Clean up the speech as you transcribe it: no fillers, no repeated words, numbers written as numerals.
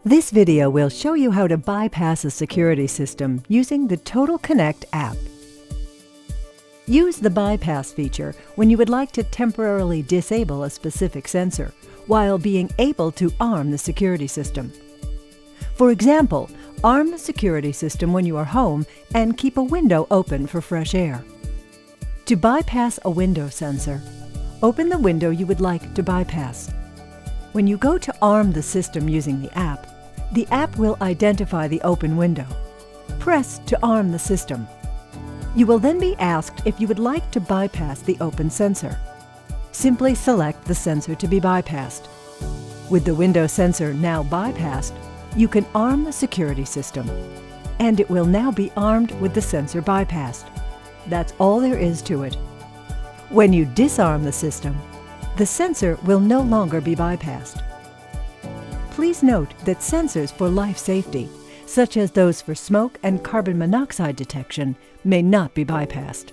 This video will show you how to bypass a security system using the Total Connect app. Use the bypass feature when you would like to temporarily disable a specific sensor while being able to arm the security system. For example, arm the security system when you are home and keep a window open for fresh air. To bypass a window sensor, open the window you would like to bypass. When you go to arm the system using the app will identify the open window. Press to arm the system. You will then be asked if you would like to bypass the open sensor. Simply select the sensor to be bypassed. With the window sensor now bypassed, you can arm the security system, and it will now be armed with the sensor bypassed. That's all there is to it. When you disarm the system, the sensor will no longer be bypassed. Please note that sensors for life safety, such as those for smoke and carbon monoxide detection, may not be bypassed.